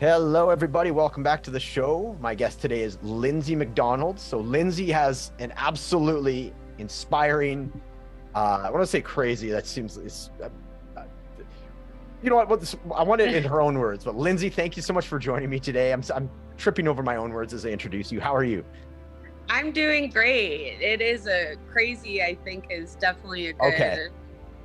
Hello, everybody. Welcome back to the show. My guest today is Lindsey MacDonald. So Lindsey has an absolutely inspiring, I want to say crazy. That seems, uh, you know what? I want it in her own words. But Lindsey, thank you so much for joining me today. I'm tripping over my own words as I introduce you. How are you? I'm doing great. It is a crazy, I think, is definitely Okay.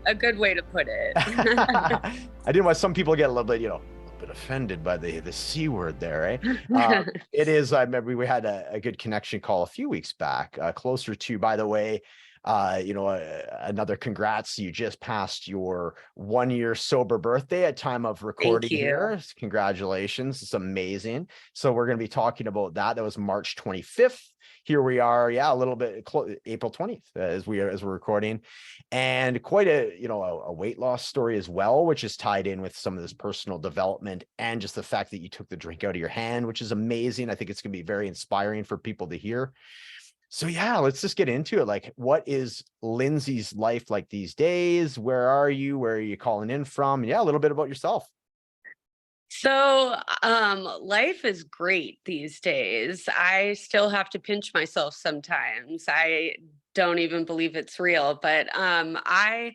a good way to put it. I didn't want some people get a little bit, a little bit offended by the C word there, right? It is, I remember we had a good connection call a few weeks back, closer to, by the way, another congrats. You just passed your 1 year sober birthday at time of Thank recording you. here. Congratulations. It's amazing. So we're going to be talking about that. That was March 25th. Here we are. Yeah, a little bit April 20th as we're recording, and quite a weight loss story as well, which is tied in with some of this personal development and just the fact that you took the drink out of your hand, which is amazing. I think it's going to be very inspiring for people to hear. So yeah, let's just get into it. Like, what is Lindsey's life like these days? Where are you? Where are you calling in from? Yeah, a little bit about yourself. Life is great these days. I still have to pinch myself sometimes. I don't even believe it's real, but I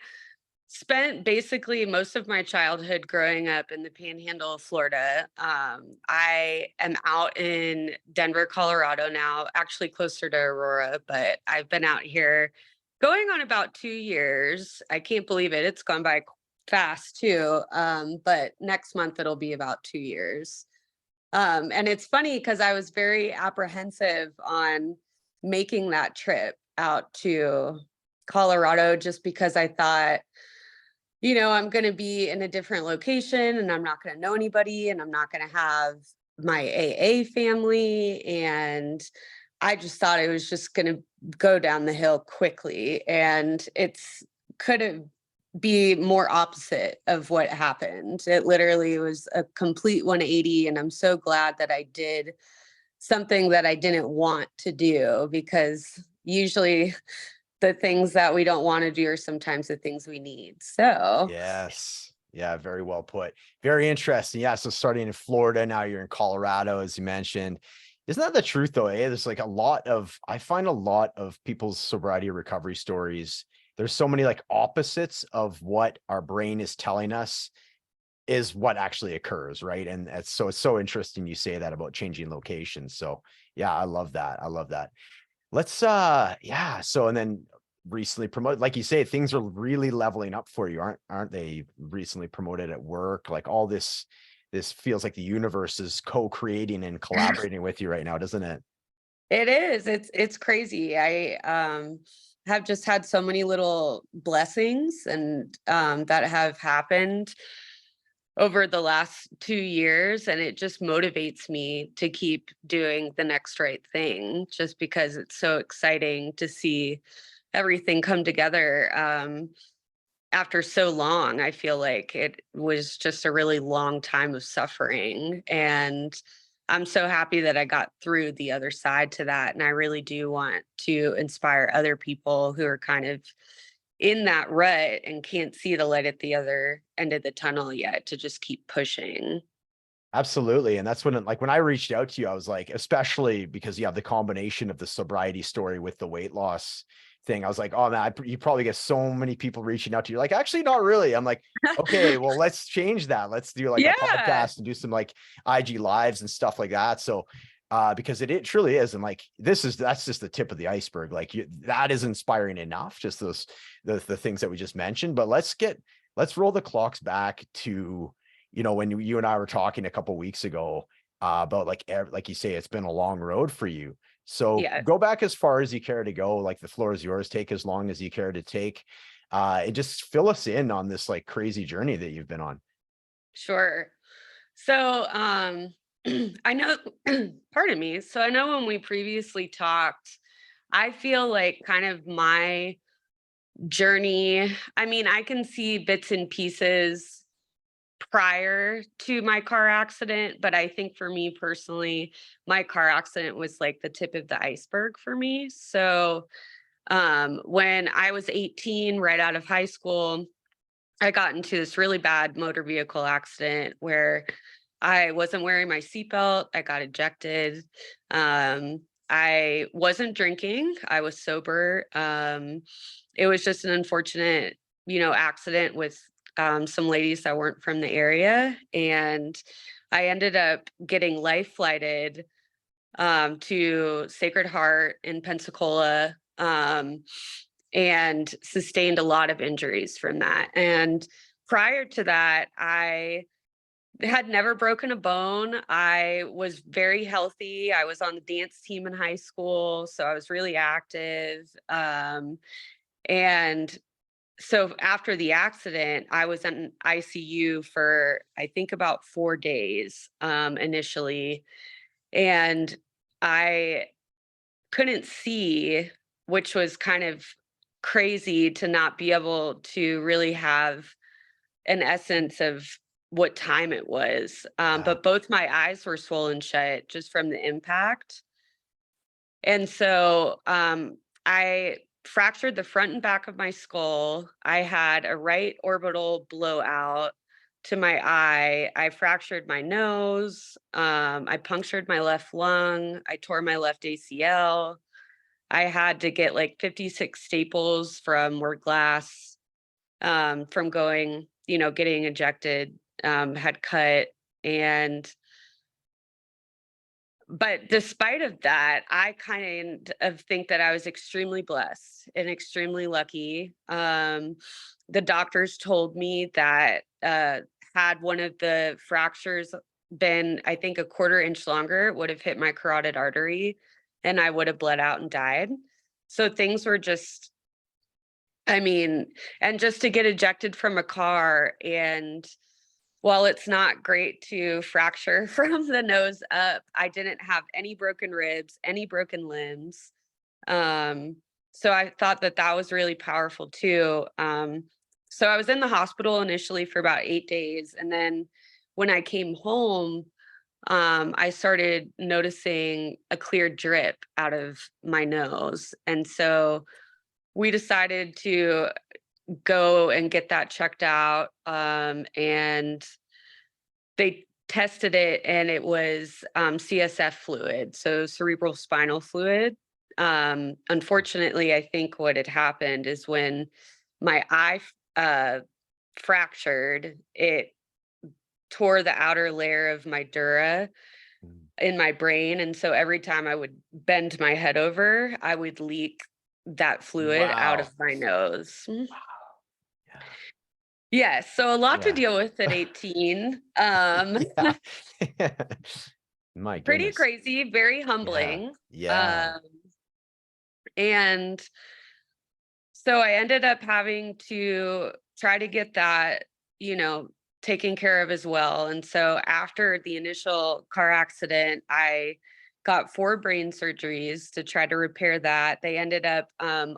spent basically most of my childhood growing up in the Panhandle of Florida. I am out in Denver, Colorado now, actually closer to Aurora, but I've been out here going on about 2 years. I can't believe it. It's gone by fast too. But next month it'll be about 2 years. And it's funny because I was very apprehensive on making that trip out to Colorado just because I thought, I'm going to be in a different location and I'm not going to know anybody and I'm not going to have my AA family. And I just thought it was just going to go down the hill quickly. And it's couldn't be more opposite of what happened. It literally was a complete 180. And I'm so glad that I did something that I didn't want to do because usually the things that we don't want to do are sometimes the things we need. So, Yes. Yeah, very well put. Very interesting. Yeah. So starting in Florida, now you're in Colorado, as you mentioned. Isn't that the truth though? There's like I find a lot of people's sobriety recovery stories. There's so many like opposites of what our brain is telling us is what actually occurs, right? And it's so interesting you say that about changing locations. So yeah, I love that. I love that. Let's yeah, so and then recently promoted, like you say, things are really leveling up for you, aren't they? Recently promoted at work, like all this feels like the universe is co-creating and collaborating with you right now, doesn't it? it is. It's crazy. I have just had so many little blessings and that have happened over the last 2 years, and it just motivates me to keep doing the next right thing just because it's so exciting to see everything come together. After so long, I feel like it was just a really long time of suffering. And I'm so happy that I got through the other side to that. And I really do want to inspire other people who are kind of in that rut and can't see the light at the other end of the tunnel yet to just keep pushing. Absolutely. And that's when I reached out to you, I was like, especially because you have the combination of the sobriety story with the weight loss thing. I was like, oh man, you probably get so many people reaching out to you. Like, actually, not really. I'm like, okay, well, let's change that. Let's do like a Yeah. podcast and do some like IG lives and stuff like that. So, because it truly is. And like, that's just the tip of the iceberg. Like that is inspiring enough, just the things that we just mentioned, but let's roll the clocks back to, when you and I were talking a couple weeks ago, about like you say, it's been a long road for you. So Yeah. go back as far as you care to go. Like the floor is yours. Take as long as you care to take, and just fill us in on this like crazy journey that you've been on. Sure. So, I know, pardon me. So I know when we previously talked, I feel like kind of my journey, I mean, I can see bits and pieces prior to my car accident, but I think for me personally, my car accident was like the tip of the iceberg for me. So, when I was 18, right out of high school, I got into this really bad motor vehicle accident where I wasn't wearing my seatbelt. I got ejected. I wasn't drinking. I was sober. It was just an unfortunate, accident with some ladies that weren't from the area, and I ended up getting life flighted to Sacred Heart in Pensacola, and sustained a lot of injuries from that. And prior to that, I had never broken a bone. I was very healthy. I was on the dance team in high school, so I was really active. And so after the accident, I was in ICU for I think about 4 days initially, and I couldn't see, which was kind of crazy to not be able to really have an essence of what time it was. Yeah. But both my eyes were swollen shut just from the impact. And so I fractured the front and back of my skull. I had a right orbital blowout to my eye. I fractured my nose. I punctured my left lung. I tore my left ACL. I had to get like 56 staples from where glass from going, getting ejected, had cut. And but despite of that, I kind of think that I was extremely blessed and extremely lucky. The doctors told me that had one of the fractures been, I think, a quarter inch longer, it would have hit my carotid artery and I would have bled out and died. So things were just, I mean, and just to get ejected from a car, and while it's not great to fracture from the nose up, I didn't have any broken ribs, any broken limbs. Um, so I thought that that was really powerful too. So I was in the hospital initially for about 8 days. And then when I came home, I started noticing a clear drip out of my nose. And so we decided to go and get that checked out. And they tested it and it was CSF fluid, so cerebral spinal fluid. Unfortunately, I think what had happened is when my eye fractured, it tore the outer layer of my dura Mm. in my brain. And so every time I would bend my head over, I would leak that fluid out of Wow. my nose. Wow. Yeah. Yes, so a lot to Yeah. deal with at 18. Yeah. My Pretty goodness. crazy, very Yeah. humbling. Yeah. Um, and so I ended up having to try to get that, you know, taken care of as well. And so after the initial car accident, I got 4 brain surgeries to try to repair that. They ended up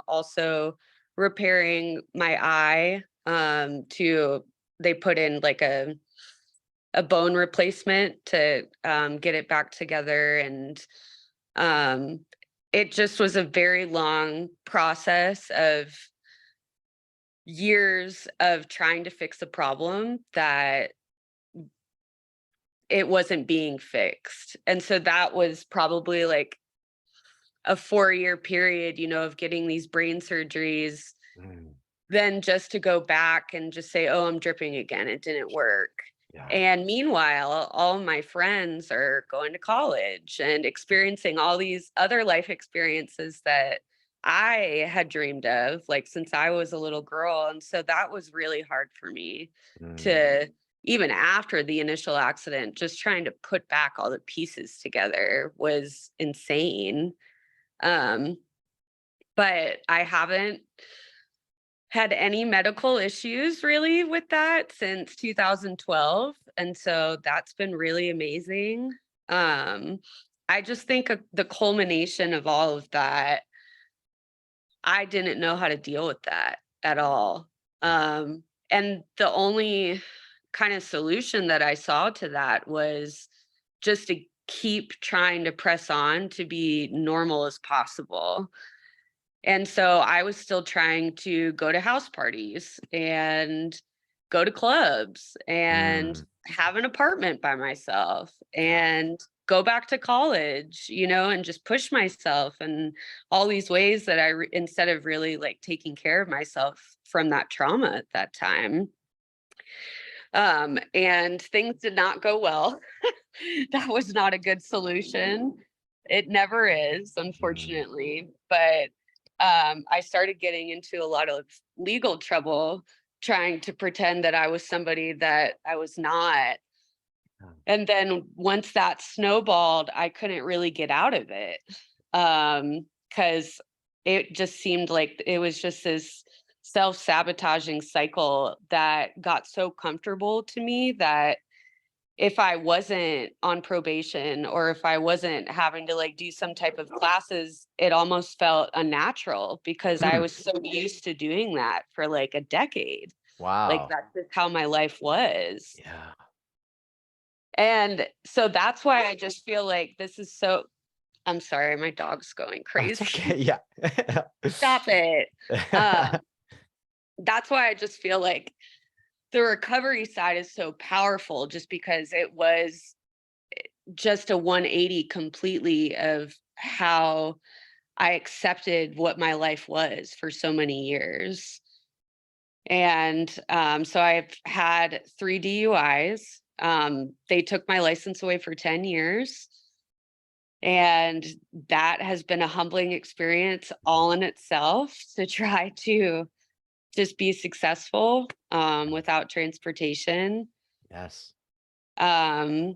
also repairing my eye to they put in like a bone replacement to get it back together. And um, it just was a very long process of years of trying to fix a problem that it wasn't being fixed. And so that was probably like a 4-year period, of getting these brain surgeries, Mm. then just to go back and just say, "Oh, I'm dripping again. It didn't work." Yeah. And meanwhile, all my friends are going to college and experiencing all these other life experiences that I had dreamed of, like since I was a little girl. And so that was really hard for me Mm. to, even after the initial accident, just trying to put back all the pieces together was insane. Um, but I haven't had any medical issues really with that since 2012, and so that's been really amazing. Um, I just think the culmination of all of that, I didn't know how to deal with that at all. Mm. And the only kind of solution that I saw to that was just to keep trying to press on to be normal as possible. And so I was still trying to go to house parties and go to clubs and Mm, have an apartment by myself yeah. and go back to college, and just push myself and all these ways that instead of really like taking care of myself from that trauma at that time. And things did not go well. That was not a good solution. It never is, Mm, unfortunately. But I started getting into a lot of legal trouble trying to pretend that I was somebody that I was not. yeah. And then once that snowballed, I couldn't really get out of it. Because it just seemed like it was just this self-sabotaging cycle that got so comfortable to me that if I wasn't on probation or if I wasn't having to like do some type of classes, it almost felt unnatural because I Hmm, was so used to doing that for like a decade. Like wow. that's just how my life was. Yeah. And so that's why I just feel like this is so. I'm sorry, my dog's going That's crazy. okay. Yeah. Stop it. Um, that's why I just feel like the recovery side is so powerful just because it was just a 180 completely of how I accepted what my life was for so many years. And so I've had 3 DUIs. They took my license away for 10 years. And that has been a humbling experience all in itself to try to just be successful without transportation. Yes. Um,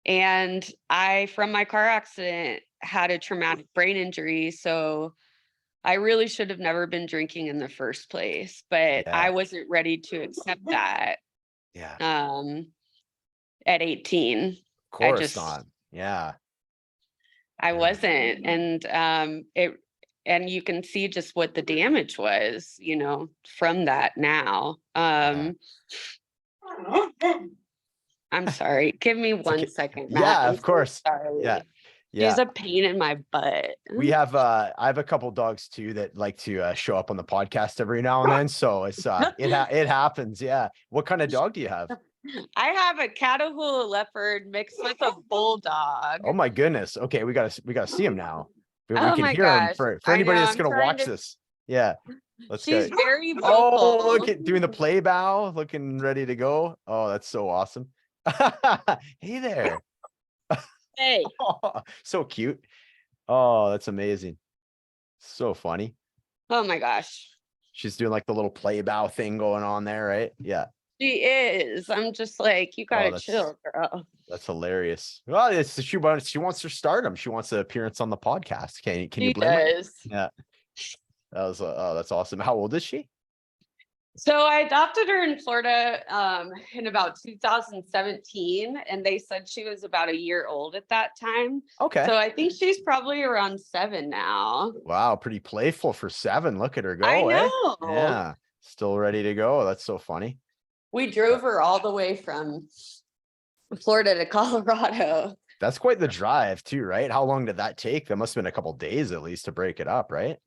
and I, from my car accident, had a traumatic brain injury. So I really should have never been drinking in the first place, but Yeah. I wasn't ready to accept that Yeah. um, at 18. Of I course just, not. Yeah. I Yeah. wasn't. And you can see just what the damage was, from that now. Yeah. I'm sorry. Give me It's one okay. second, Matt. Yeah, I'm of so course. Yeah. sorry. She's Yeah. a pain in my butt. We have I have a couple dogs too that like to show up on the podcast every now and then. So it's it happens. Yeah. What kind of dog do you have? I have a Catahoula leopard mixed with a bulldog. Oh my goodness. Okay, we gotta see him now. We Oh can my hear him gosh. for I know. anybody that's I'm gonna trying watch to. this. Yeah. Let's She's go. very Oh, look vocal. at doing the play bow, looking ready to go. Oh, that's so awesome. Hey there. Hey. Oh, so cute. Oh, that's amazing. So funny. Oh my gosh. She's doing like the little play bow thing going on there, right? Yeah. She is. I'm just like, you Oh, gotta chill, girl. that's hilarious. Well, it's she wants her stardom. She wants an appearance on the podcast. Can you She blame her? does. Yeah. Oh, that's awesome. How old is she? So I adopted her in Florida in about 2017, and they said she was about a year old at that time. Okay. So I think she's probably around 7 now. Wow, pretty playful for 7. Look at her I go, eh? know. Yeah. Still ready to go. That's so funny. We Yeah. drove her all the way from Florida to Colorado. That's quite the drive too, right? How long did that take? That must have been a couple days at least to break it up, right?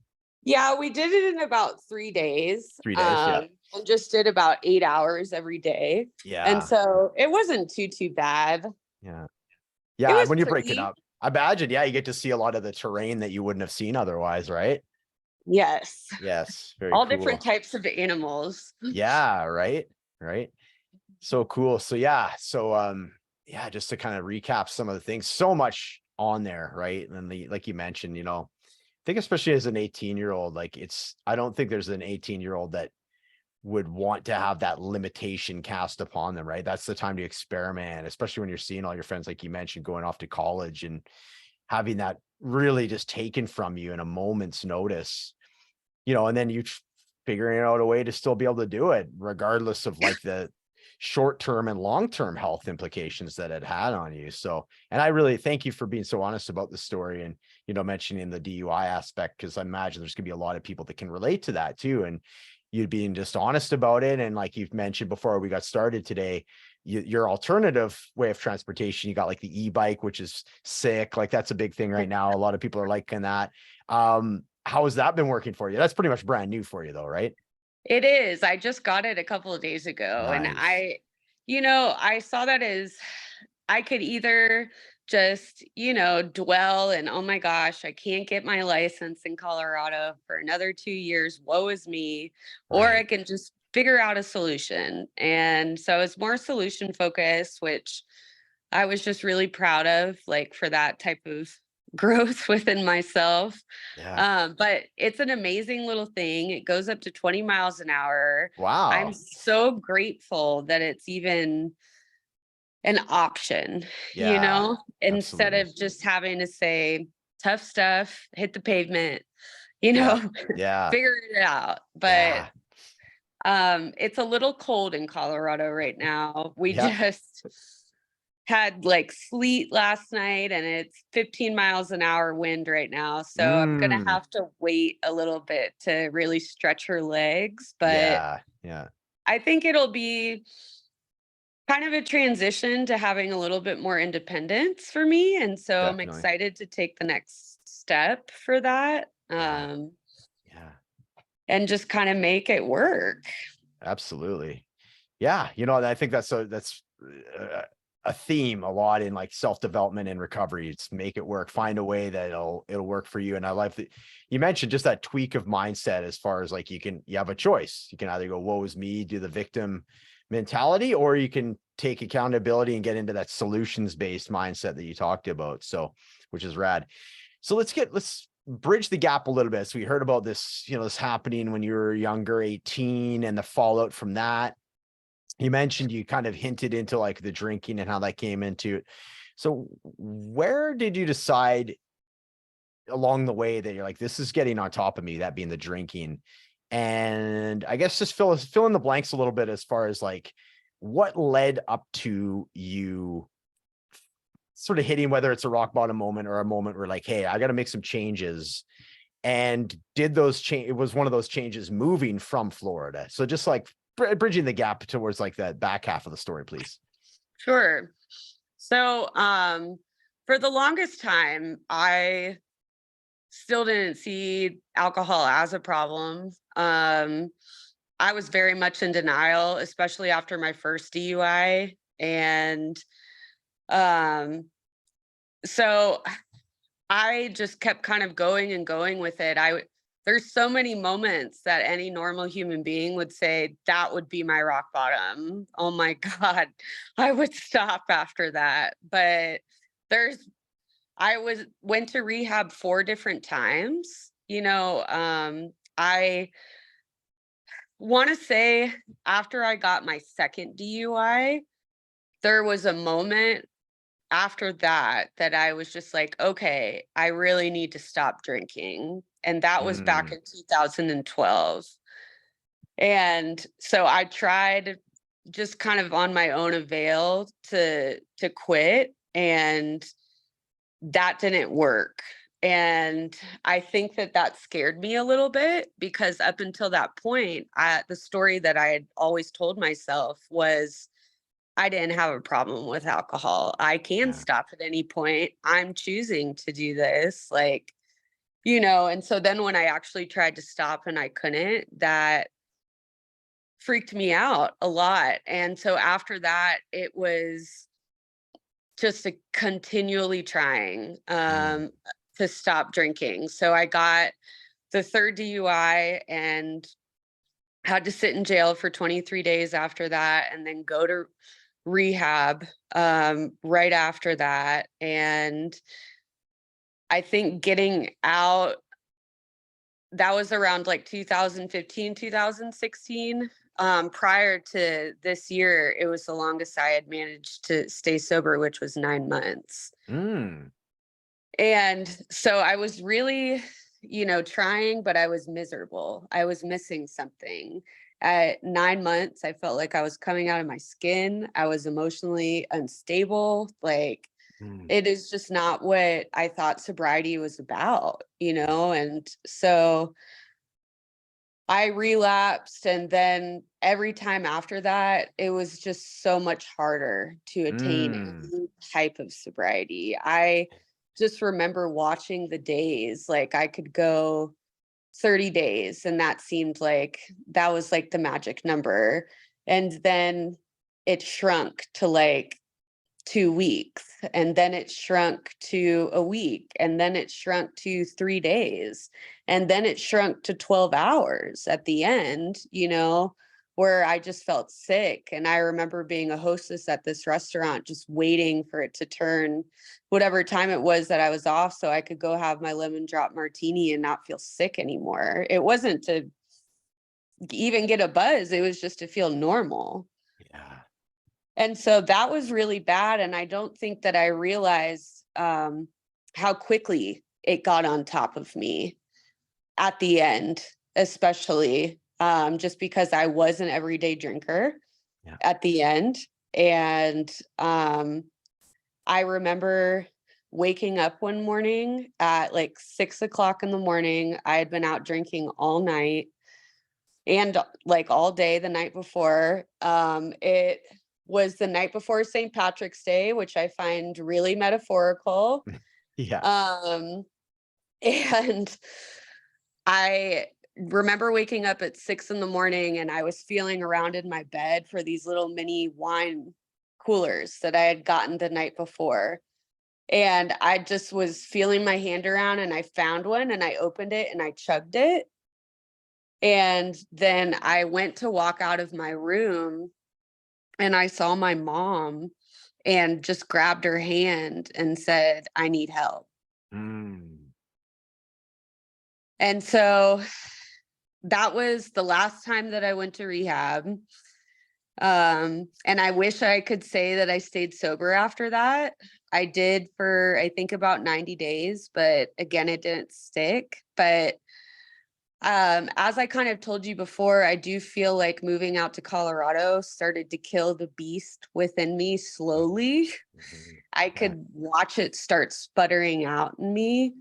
Yeah, we did it in about 3 days. 3 days. Yeah. And just did about 8 hours every day. And Yeah. so it wasn't too bad. Yeah. It Yeah. was When you break it pretty. up, I imagine, yeah, you get to see a lot of the terrain that you wouldn't have seen otherwise, right? Yes. Yes. Very All different cool. types of animals. Yeah. Right. Right. So cool. So yeah. So yeah, just to kind of recap some of the things, so much on there, right? And like you mentioned, I think especially as an 18-year-old, like I don't think there's an 18-year-old that would want to have that limitation cast upon them, right? That's the time to experiment, especially when you're seeing all your friends, like you mentioned, going off to college and having that really just taken from you in a moment's notice, and then figuring out a way to still be able to do it, regardless of like the short-term and long-term health implications that it had on you. So, and I really thank you for being so honest about the story and, mentioning the DUI aspect, because I imagine there's gonna be a lot of people that can relate to that too. And you being just honest about it. And like you've mentioned before we got started today, your alternative way of transportation, you got like the e-bike, which is sick. Like that's a big thing right now. A lot of people are liking that. How has that been working for you? That's pretty much brand new for you though, right? It is. I just got it a couple of days ago, and Nice. I saw that as I could either just, dwell and, oh my gosh, I can't get my license in Colorado for another 2 years. Woe is me. Or I Right. can just figure out a solution. And so it's more solution focused, which I was just really proud of, like, for that type of growth within myself. Yeah. But it's an amazing little thing. It goes up to 20 miles an hour. I'm Wow. so grateful that it's even an option, Yeah. instead Absolutely. of just having to say, tough stuff, hit the pavement, Yeah. Yeah. figure it out. But Yeah. it's a little cold in Colorado right now. We Yep. just had like sleet last night and it's 15 miles an hour wind right now. So I'm going to Mm. have to wait a little bit to really stretch her legs. But Yeah. Yeah. I think it'll be kind of a transition to having a little bit more independence for me. And so I'm Definitely. excited to take the next step for that, Yeah. Yeah. and just kind of make it work. Absolutely. Yeah, I think that's uh, a theme a lot in like self-development and recovery. It's make it work, find a way that it'll work for you. And I like that you mentioned just that tweak of mindset as far as like you have a choice. You can either go, woe is me, do the victim mentality, or you can take accountability and get into that solutions-based mindset that you talked about. So, which is rad. So let's bridge the gap a little bit. So we heard about this, this happening when you were younger, 18, and the fallout from that. You mentioned you kind of hinted into like the drinking and how that came into it. So where did you decide along the way that you're like, this is getting on top of me, that being the drinking? And I guess just fill in the blanks a little bit as far as like what led up to you sort of hitting, whether it's a rock bottom moment or a moment where like, hey, I got to make some changes. And did those change? It was one of those changes moving from Florida. So just like bridging the gap towards like that back half of the story, please. Sure. So, for the longest time, I still didn't see alcohol as a problem. I was very much in denial, especially after my first DUI. And um, so I just kept kind of going and going with it. There's so many moments that any normal human being would say that would be my rock bottom. Oh my god, I would stop after that. But there's I was went to rehab 4 different times. I want to say after I got my second DUI, there was a moment after that that I was just like, okay, I really need to stop drinking. And that was back Mm, in 2012. And so I tried just kind of on my own avail to quit, and that didn't work. And I think that that scared me a little bit because up until that point, the story that I had always told myself was I didn't have a problem with alcohol. I can yeah. stop at any point. I'm choosing to do this. And so then when I actually tried to stop and I couldn't, that freaked me out a lot. And so after that, it was just a continually trying Mm, to stop drinking. So I got the third DUI and had to sit in jail for 23 days after that and then go to rehab right after that. And I think getting out, that was around like 2015, 2016. Prior to this year, it was the longest I had managed to stay sober, which was 9 months. mm, And so I was really, trying, but I was miserable. I was missing something. At 9 months, I felt like I was coming out of my skin. I was emotionally unstable. Like, mm, it is just not what I thought sobriety was about. And so I relapsed. And then every time after that, it was just so much harder to attain mm. any type of sobriety. I just remember watching the days. Like, I could go 30 days. And that seemed like that was like the magic number. And then it shrunk to like 2 weeks, and then it shrunk to a week, and then it shrunk to 3 days, and then it shrunk to 12 hours at the end, where I just felt sick. And I remember being a hostess at this restaurant, just waiting for it to turn whatever time it was that I was off so I could go have my lemon drop martini and not feel sick anymore. It wasn't to even get a buzz, it was just to feel normal. Yeah. And so that was really bad. And I don't think that I realized how quickly it got on top of me at the end, especially just because I was an everyday drinker Yeah. at the end. And I remember waking up one morning at like 6 o'clock in the morning. I had been out drinking all night and like all day the night before. It was the night before St. Patrick's Day, which I find really metaphorical. Yeah. Um, and I remember waking up at 6 in the morning and I was feeling around in my bed for these little mini wine coolers that I had gotten the night before. And I just was feeling my hand around and I found one and I opened it and I chugged it. And then I went to walk out of my room and I saw my mom and just grabbed her hand and said, "I need help." Mm. And so that was the last time that I went to rehab. And I wish I could say that I stayed sober after that. I did for, I think, about 90 days, but again, it didn't stick. But as I kind of told you before, I do feel like moving out to Colorado started to kill the beast within me slowly. Mhm. I Yeah. could watch it start sputtering out in me.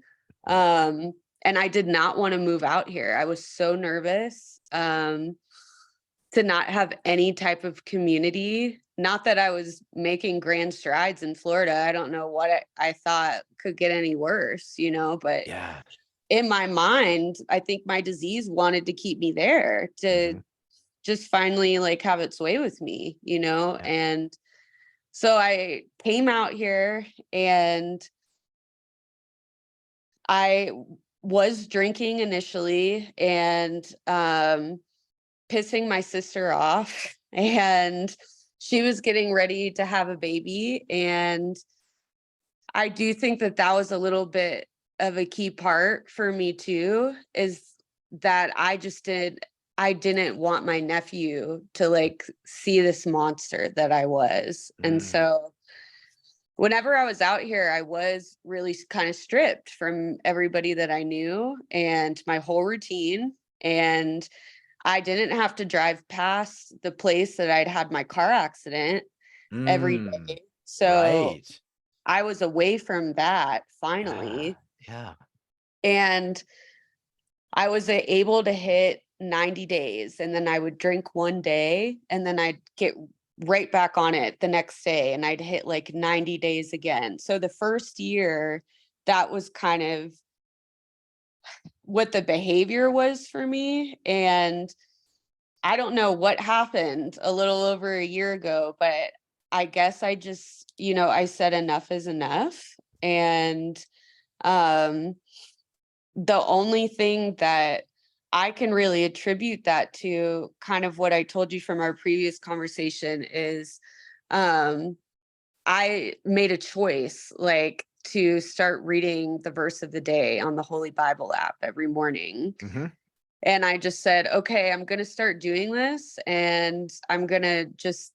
Mhm. And I did not want to move out here. I was so nervous to not have any type of community. Not that I was making grand strides in Florida. I don't know what I thought could get any worse, but Yeah. in my mind, I think my disease wanted to keep me there to Mhm. just finally like have its way with me, Yeah. and so I came out here and I was drinking initially and pissing my sister off and she was getting ready to have a baby, and I do think that that was a little bit of a key part for me too, is that I didn't want my nephew to like see this monster that I was. And Mm. so whenever I was out here, I was really kind of stripped from everybody that I knew and my whole routine. And I didn't have to drive past the place that I'd had my car accident every Mm. day. So Right. I was away from that Yeah. finally. Yeah. And I was able to hit 90 days, and then I would drink one day and then I'd get right back on it the next day and I'd hit like 90 days again. So the first year, that was kind of what the behavior was for me. And I don't know what happened a little over a year ago, but I guess I just, I said enough is enough. And um the only thing that I can really attribute that to, kind of what I told you from our previous conversation, is um I made a choice like to start reading the verse of the day on the Holy Bible app every morning. Mhm. And I just said, okay, I'm going to start doing this and I'm going to just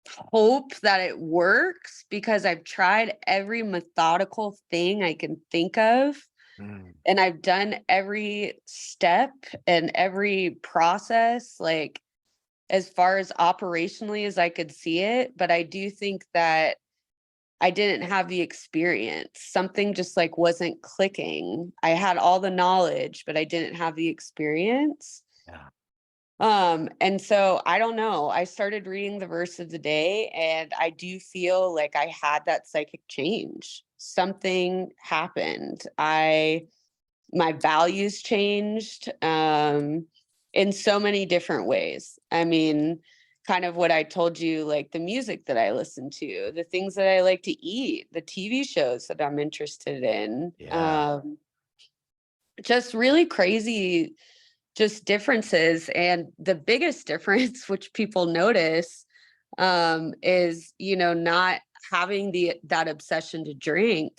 hope that it works, because I've tried every methodical thing I can think of Mm. and I've done every step and every process, like as far as operationally as I could see it. But I do think that I didn't have the experience. Something just like wasn't clicking. I had all the knowledge, but I didn't have the experience. Yeah. And so I don't know. I started reading the verse of the day and I do feel like I had that psychic change. Something happened. I my values changed in so many different ways. I mean, kind of what I told you, like the music that I listen to, the things that I like to eat, the TV shows that I'm interested in, Yeah. just really crazy, just differences. And the biggest difference, which people notice, is, not having that obsession to drink.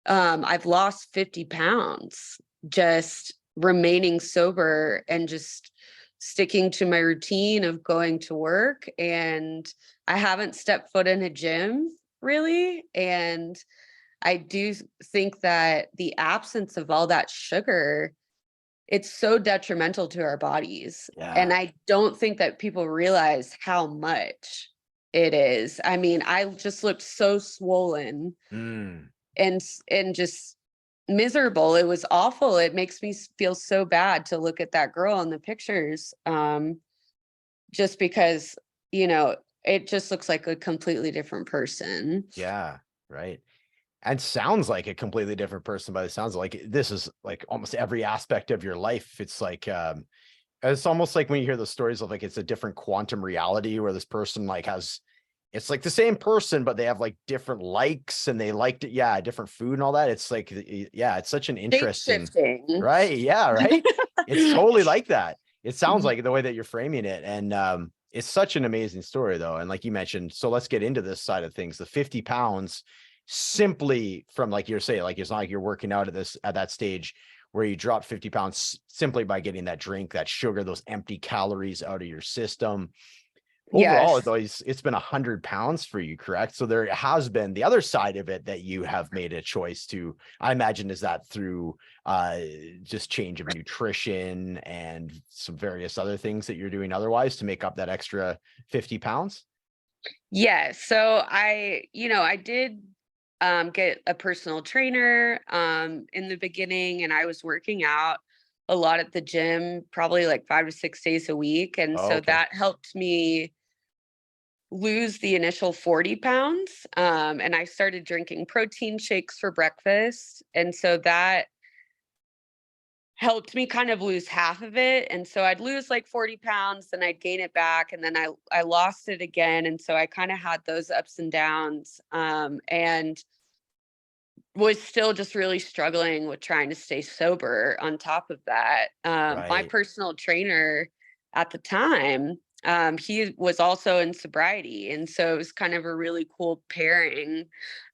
I've lost 50 pounds just remaining sober and just sticking to my routine of going to work. And I haven't stepped foot in a gym really. And I do think that the absence of all that sugar, it's so detrimental to our bodies. And Yeah. I don't think that people realize how much it is. I mean, I just looked so swollen Mm. and just miserable. It was awful. It makes me feel so bad to look at that girl in the pictures, just because, it just looks like a completely different person. Yeah. Right. And sounds like a completely different person by the sounds like this is like almost every aspect of your life. It's like it's almost like when you hear the stories of like it's a different quantum reality where this person like has it's like the same person, but they have like different likes and they liked it, yeah, different food and all that. It's like yeah, it's such an Shape interesting, shifting. right? Yeah, right. It's totally like that. It sounds Mhm. like the way that you're framing it. And it's such an amazing story though. And like you mentioned, so let's get into this side of things. The 50 pounds simply from like you're saying, like it's not like you're working out at that stage where you drop 50 pounds simply by getting that drink, that sugar, those empty calories out of your system. Overall, Yes. though, it's been 100 pounds for you, correct? So there has been the other side of it that you have made a choice to, I imagine, is that through uh, just change of nutrition and some various other things that you're doing otherwise to make up that extra 50 pounds? Yes. So I did get a personal trainer in the beginning, and I was working out a lot at the gym, probably like 5 to 6 days a week. And Oh, so okay. that helped me lose the initial 40 pounds. And I started drinking protein shakes for breakfast. And so that helped me kind of lose half of it. And so I'd lose like 40 pounds, then I'd gain it back, and then I lost it again. And so I kind of had those ups and downs. And was still just really struggling with trying to stay sober on top of that. My Right. personal trainer at the time, he was also in sobriety. And so it was kind of a really cool pairing,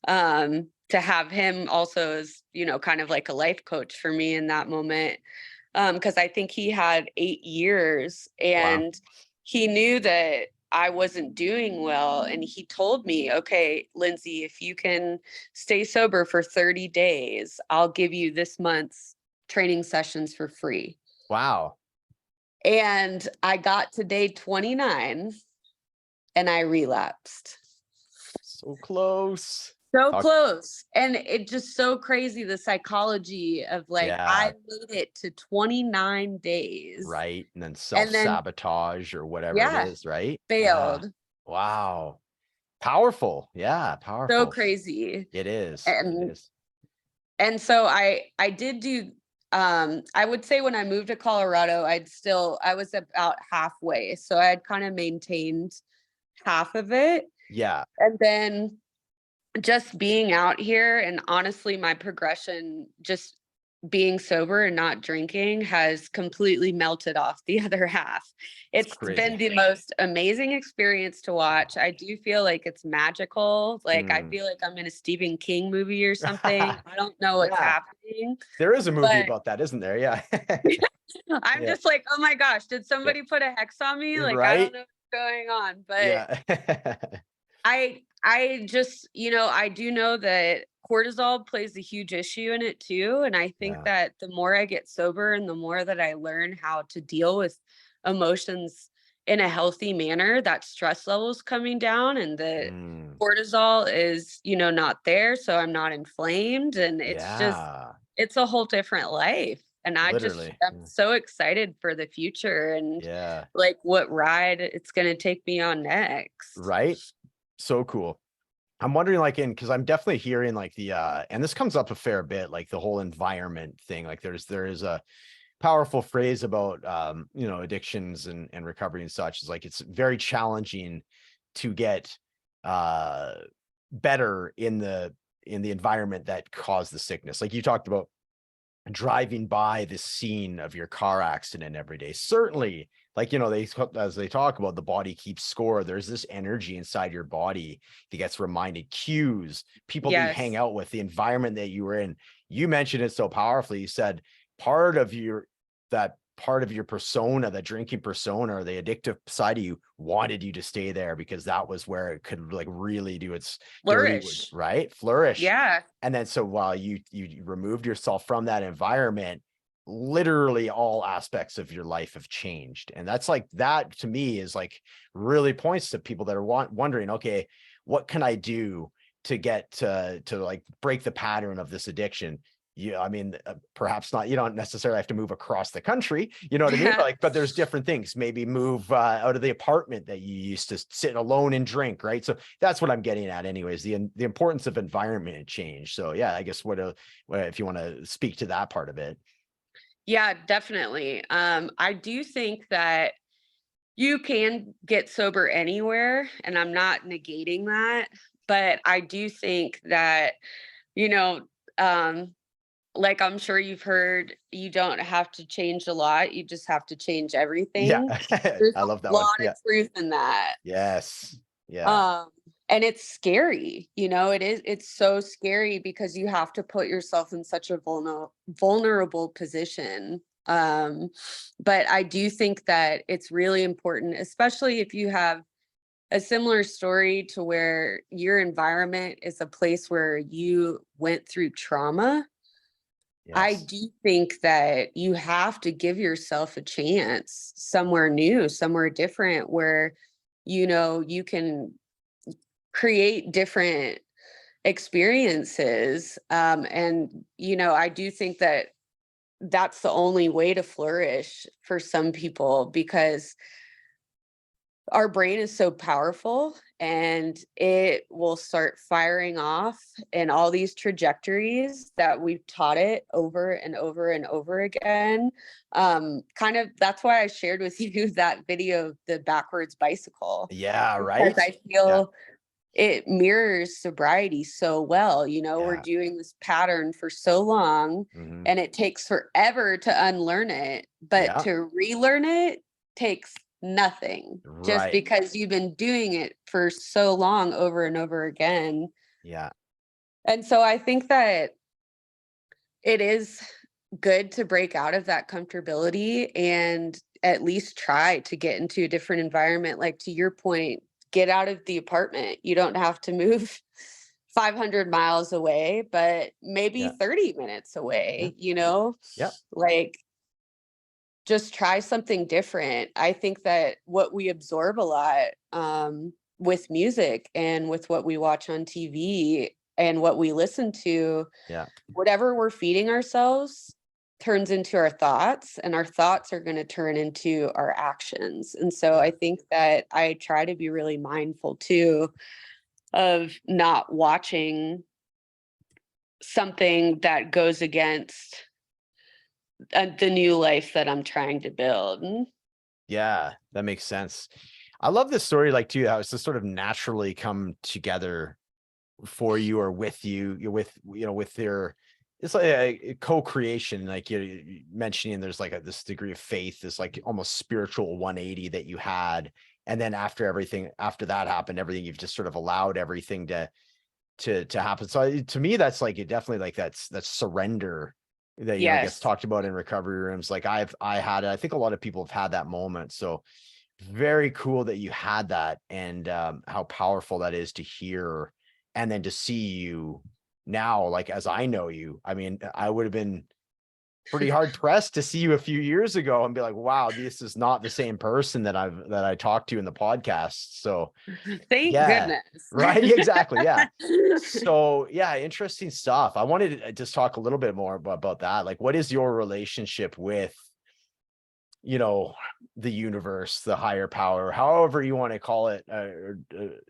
to have him also as, kind of like a life coach for me in that moment. Because I think he had 8 years Wow. and he knew that I wasn't doing well. And he told me, okay, Lindsay, if you can stay sober for 30 days, I'll give you this month's training sessions for free. Wow. And I got to day 29 and I relapsed. So close. So Talk. close. And it just so crazy the psychology of like, Yeah. I made it to 29 days Right. And then and then, self-sabotage or whatever it yeah, is, right? Yeah. failed. Wow. Powerful. Yeah, So powerful. crazy. It is. It And is. so I did do, I would say when I moved to Colorado, I was about halfway. So I had kind of maintained half of it. Yeah. And then just being out here and honestly, my progression just being sober and not drinking has completely melted off the other half. It's It's been crazy. the most amazing experience to watch. I do feel like it's magical. Like I Mm. feel like I'm in a Stephen King movie or something. I don't know what's Yeah. happening, There is a movie but about that, isn't there? Yeah. I'm Yeah. just like, oh my gosh, did Yeah. somebody put a hex on me? Like I don't Right? know what's going on, but Yeah. I just, I do know that cortisol plays a huge issue in it too. And I think Yeah. that the more I get sober and the more that I learn how to deal with emotions in a healthy manner, that stress levels coming down and the Mm. cortisol is, not there. So I'm not inflamed. And Yeah. it's a whole different life. And Literally. I'm so excited for the future and Yeah. like what ride it's going to take me on next. Right? So cool. I'm wondering, like, because I'm definitely hearing like and this comes up a fair bit, like the whole environment thing. Like there is a powerful phrase about addictions and recovery and such. Is like it's very challenging to get uh better in the environment that caused the sickness. Like you talked about driving by the scene of your car accident every day. Certainly, like, as they talk about, the body keeps score. There's this energy inside your body that gets reminded, cues, people that you hang Yes. out with, the environment that you were in. You mentioned it so powerfully. You said part of that part of your persona, the drinking persona or the addictive side of you wanted you to stay there because that was where it could like really do its dirty work, Flourish. right? Flourish. Yeah. And then so while you removed yourself from that environment, literally all aspects of your life have changed. And that's like that to me is like really points to people that are wondering, okay, what can I do to get to like break the pattern of this addiction? Yeah, I mean, perhaps not, you don't necessarily have to move across the country, you know what I mean? Yeah. But there's different things. Maybe move out of the apartment that you used to sit alone and drink, right? So that's what I'm getting at, anyways. The importance of environment change. So yeah, I guess what if you want to speak to that part of it? Yeah, definitely. I do think that you can get sober anywhere, and I'm not negating that, but I do think that, you know, um, like I'm sure you've heard, you don't have to change a lot, you just have to change Yeah, everything. There's I love a that one. lot of Yeah. truth in that. Yes. Yeah. Um, and it's scary, it's so scary because you have to put yourself in such a vulnerable position. But I do think that it's really important, especially if you have a similar story to where your environment is a place where you went through trauma. I Yes. do think that you have to give yourself a chance somewhere new, somewhere different where you can create different experiences. And I do think that that's the only way to flourish for some people because our brain is so powerful and it will start firing off in all these trajectories that we've taught it over and over and over again. Kind of that's why I shared with you that video of the backwards bicycle, Yeah. because Right. I Yeah. feel it mirrors sobriety so well. We're Yeah. doing this pattern for so long Hmm. and it takes forever to unlearn it, but Yeah. to relearn it takes nothing just Right. because you've been doing it for so long over and over again. Yeah. And so I think that it is good to break out of that comfortability and at least try to get into a different environment. Like to your point, get out of the apartment. You don't have to move 500 miles away, but maybe Yeah. 30 minutes Yeah. away. Yeah. Like just try something different. I think that what we absorb a lot with music and with what we watch on TV and what we listen to, Yeah. whatever we're feeding ourselves turns into our thoughts, and our thoughts are going to turn into our actions. And so Yeah. I think that I try to be really mindful too of not watching something that goes against the new life that I'm trying to build. Yeah, that makes sense. I love this story, like too, how it's just sort of naturally come together for you or with you. You're with, with their, it's like a co-creation, like you're mentioning there's like this degree of faith, this like almost spiritual 180 that you had. And then after that happened, everything you've just sort of allowed everything to happen. So to me, that's like it definitely like that's surrender that gets Yes. talked about in recovery rooms. Like I had it. I think a lot of people have had that moment. So very cool that you had that, and how powerful that is to hear, and then to see you now, like as I know you. I mean, I would have been pretty hard pressed to see you a few years ago and be like, wow, this is not the same person that I talked to in the podcast. So Thank yeah, goodness. right. Exactly. Yeah. So yeah, interesting stuff. I wanted to just talk a little bit more about that. Like, what is your relationship with you know, the universe, the higher power, however you want to call it,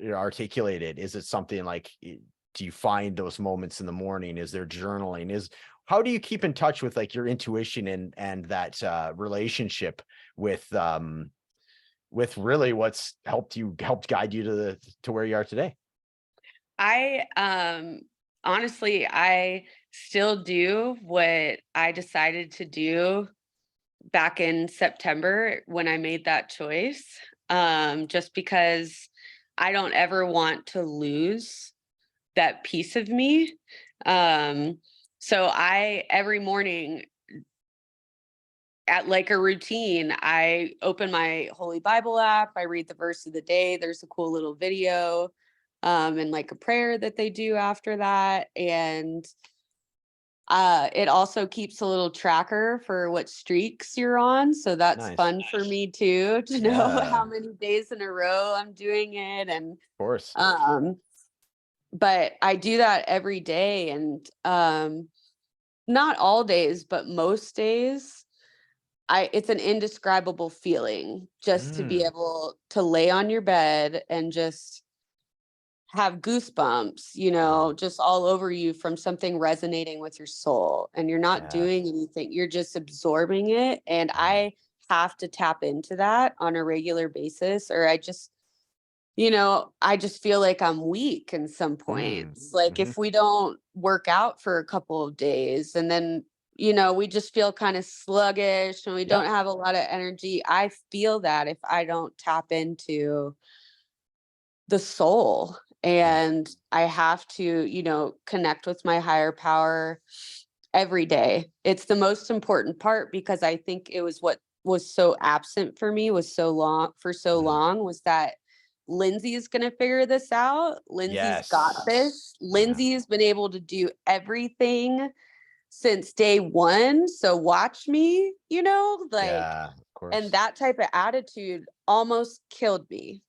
articulate it? Is it something like, do you find those moments in the morning? Is there journaling? How do you keep in touch with like your intuition and that relationship with really what's helped guide you to where you are today? I honestly, I still do what I decided to do back in September when I made that choice. Just because I don't ever want to lose that piece of me. Um, so I every morning at like a routine, I open my Holy Bible app, I read the verse of the day. There's a cool little video and like a prayer that they do after that. And it also keeps a little tracker for what streaks you're on. So that's Nice. fun for me too, to know Yeah, how of many days in a row I'm doing it. And course. um, but I do that every day, and not all days, but most days. It's an indescribable feeling just to be Mm, able to lay on your bed and just have goosebumps, yeah, just all over you from something resonating with your soul. And you're not yeah. doing anything, you're just absorbing it. And Mm, I have to tap into that on a regular basis, or I just feel like I'm weak in some mm, points. Like mhm. if we don't work out for a couple of days and then, we just feel kind of sluggish and we Yep. don't have a lot of energy. I feel that if I don't tap into the soul, Yeah. and I have to, connect with my higher power every day. It's the most important part because I think it was what was so absent for me was so Mm, long was that Lindsay is going to figure this out. Lindsay's got yes. this. Yeah. Lindsay has been able to do everything since day one. So watch me, Yeah, of and course. that type of attitude almost killed me,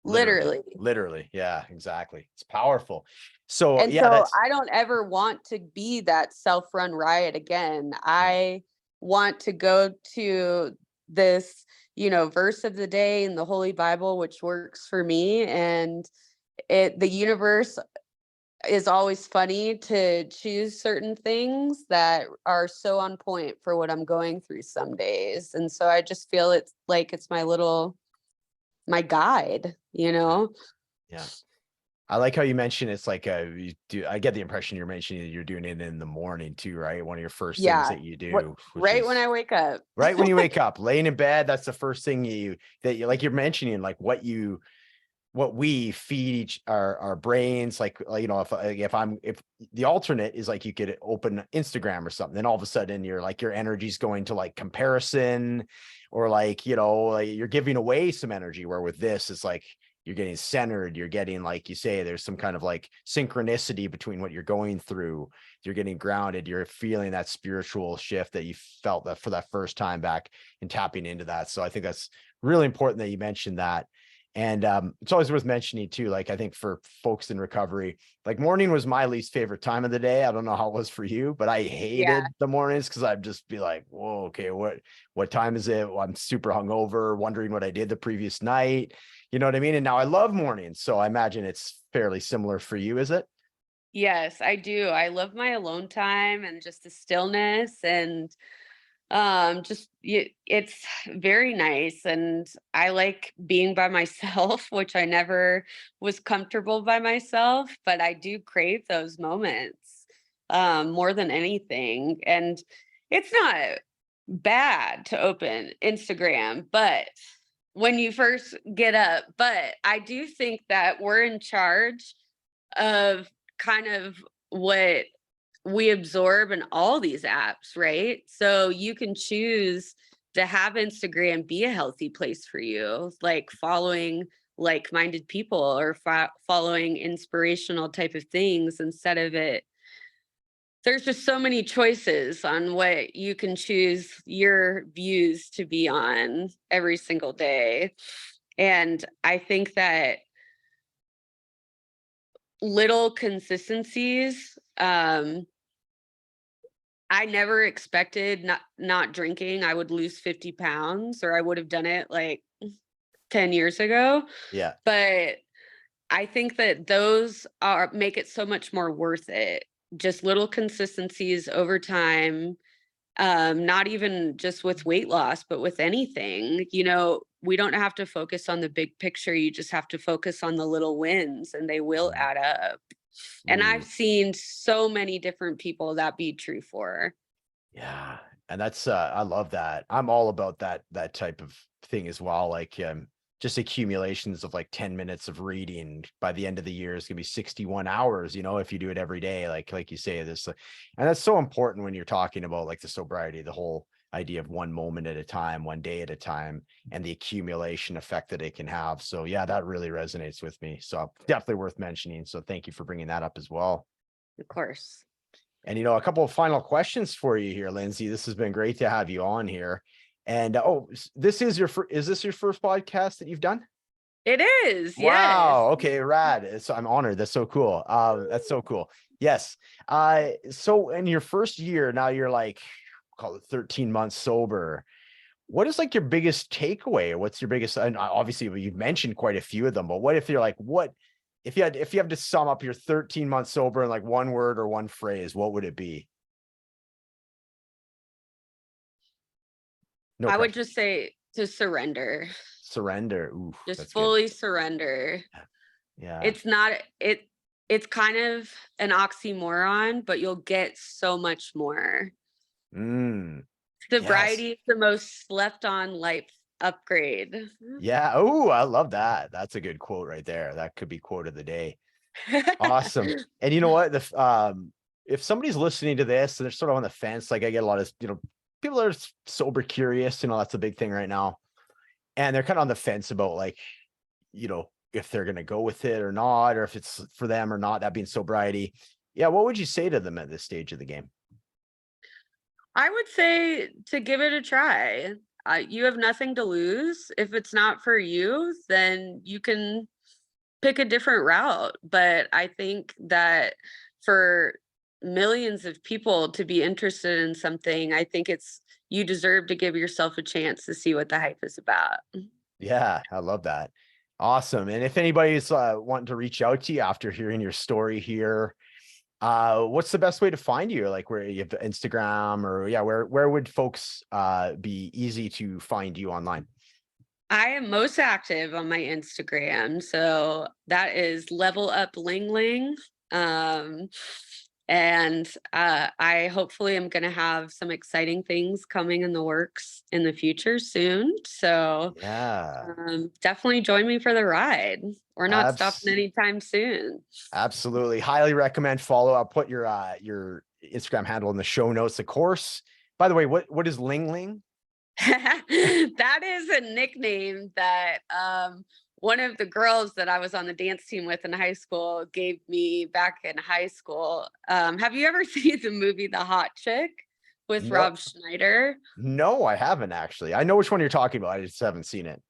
Literally, literally. literally. Yeah, exactly. It's powerful. So And yeah, so that's I don't ever want to be that self-run riot again. yeah. I want to go to this, verse of the day in the Holy Bible, which works for me. And the universe is always funny to choose certain things that are so on point for what I'm going through some days. And so I just feel it's like it's my guide, you Yeah. know? Yeah. I like how you mentioned it's like I get the impression you're mentioning that you're doing it in the morning too, right? One of your first things Yeah. that you What do, which right when is I wake up. right when you wake up, laying in bed, that's the first thing that you like you're mentioning, like what we feed our brains, like, if the alternate is like you could open Instagram or something, then all of a sudden you're like your energy's going to like comparison, or like, like you're giving away some energy, where with this it's like you're getting centered, you're getting, like you say, there's some kind of like synchronicity between what you're going through, you're getting grounded, you're feeling that spiritual shift that you felt that for that first time back, and tapping into that. So I think that's really important that you mentioned that. And it's always worth mentioning too, like I think for folks in recovery, like morning was my least favorite time of the day. I don't know how it was for you, but I Yeah. hated the mornings because I'd just be like, whoa, okay, what time is it? Well, I'm super hungover, wondering what I did the previous night. You know what I mean? And now I love mornings. So I imagine it's fairly similar for you, is it? Yes, I do. I love my alone time and just the stillness, and it's very nice, and I like being by myself, which I never was comfortable by myself, but I do crave those moments more than anything. And it's not bad to open Instagram, but when you first get up, but I do think that we're in charge of kind of what we absorb in all these apps, right? So you can choose to have Instagram be a healthy place for you, like following like-minded people or following inspirational type of things instead of it. There's just so many choices on what you can choose your views to be on every single day. And I think that little consistencies I never expected not drinking, I would lose 50 pounds, or I would have done it like 10 years ago. Yeah. But I think that those are make it so much more worth it. Just little consistencies over time, not even just with weight loss, but with anything. We don't have to focus on the big picture. You just have to focus on the little wins, and they will Mm. add up. And I've Ooh, seen so many different people that be true for. yeah. And that's I love that. I'm all about that type of thing as well. Like just accumulations of like 10 minutes of reading by the end of the year is gonna be 61 hours, if you do it every day, like you say, this and that's so important when you're talking about like the sobriety, the whole idea of one moment at a time, one day at a time, and the accumulation effect that it can have. So yeah, that really resonates with me. So definitely worth mentioning. So thank you for bringing that up as well. Of course. And a couple of final questions for you here, Lindsay. This has been great to have you on here. And this is is this your first podcast that you've done? It is, yes. Wow. Okay, rad. So I'm honored. That's so cool. That's so cool. Yes. So in your first year, now you're like call it 13 months sober. What is like your biggest takeaway? What's your biggest, and obviously you've mentioned quite a few of them, but what if you're like, what if you have to sum up your 13 months sober in like one word or one phrase, what would it be? No I would pressure. just say to surrender. Surrender. Ooh, Just that's good. fully surrender. Yeah. It's not it it's kind of an oxymoron, but you'll get so much more. Mm, yes. Sobriety is the most slept on life upgrade. Yeah. Oh, I love that. That's a good quote right there. That could be quote of the day. Awesome. And you know what? If somebody's listening to this and they're sort of on the fence, like I get a lot of, people are sober curious, that's a big thing right now. And they're kind of on the fence about like, if they're going to go with it or not, or if it's for them or not, that being sobriety. Yeah. What would you say to them at this stage of the game? I would say to give it a try. You have nothing to lose. If it's not for you, then you can pick a different route. But I think that for millions of people to be interested in something, I think you deserve to give yourself a chance to see what the hype is about. Yeah, I love that. Awesome. And if anybody's wanting to reach out to you after hearing your story here, what's the best way to find you? Like where you have Instagram or yeah, where would folks be easy to find you online? I am most active on my Instagram, so that is Level Up Ling Ling. Um, and I hopefully am going to have some exciting things coming in the works in the future soon. So Yeah. definitely join me for the ride. We're not stopping Abs anytime soon. Absolutely. Highly recommend follow. I'll put your Instagram handle in the show notes, of course. By the way, what is Ling Ling? That is a nickname that one of the girls that I was on the dance team with in high school gave me back in high school. Have you ever seen the movie The Hot Chick with No, Rob Schneider? no, I haven't actually. I know which one you're talking about. I just haven't seen it.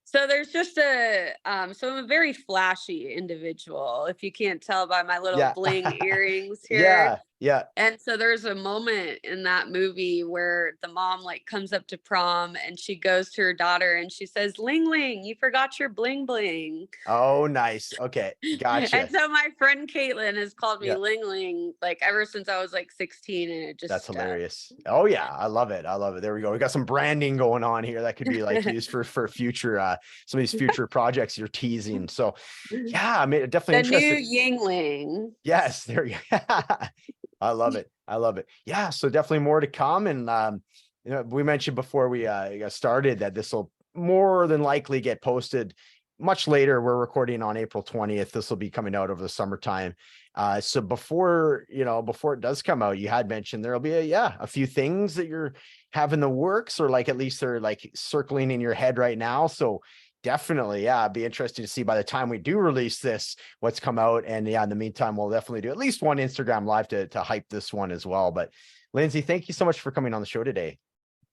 So there's just so I'm a very flashy individual, if you can't tell by my little Yeah. bling earrings here. Yeah. Yeah. And so there's a moment in that movie where the mom like comes up to prom and she goes to her daughter and she says, "Ling Ling, you forgot your bling bling." Oh, nice. Okay. And Gotcha. so my friend Caitlin has called me Yeah. Ling Ling like ever since I was like 16, and it just That's stuck. hilarious. Oh yeah, I love it. I love it. There we go. We got some branding going on here that could be like used for future some of these future projects you're teasing. So yeah, I mean definitely The new interested. Yingling. Yes, there you go. I love it. I love it. Yeah, so definitely more to come. And we mentioned before we got started that this will more than likely get posted much later. We're recording on April 20th. This will be coming out over the summertime. So before it does come out, you had mentioned there'll be a few things that you're having the works, or like at least they're like circling in your head right now. So definitely, yeah, it'd be interesting to see by the time we do release this, what's come out. And yeah, in the meantime, we'll definitely do at least one Instagram live to hype this one as well. But Lindsay, thank you so much for coming on the show today.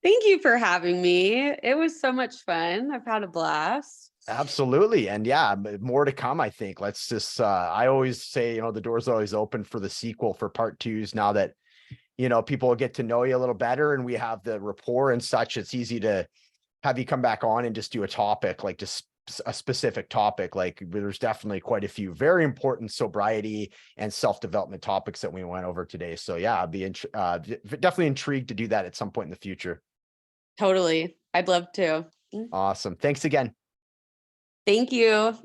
Thank you for having me. It was so much fun. I've had a blast. Absolutely. And yeah, more to come, I think. Let's just I always say, the door's always open for the sequel for part twos now that people will get to know you a little better and we have the rapport and such. It's easy to have you come back on and just do a topic, like just a specific topic. Like there's definitely quite a few very important sobriety and self-development topics that we went over today. So yeah, I'd be definitely intrigued to do that at some point in the future. Totally. I'd love to. Awesome. Thanks again. Thank you.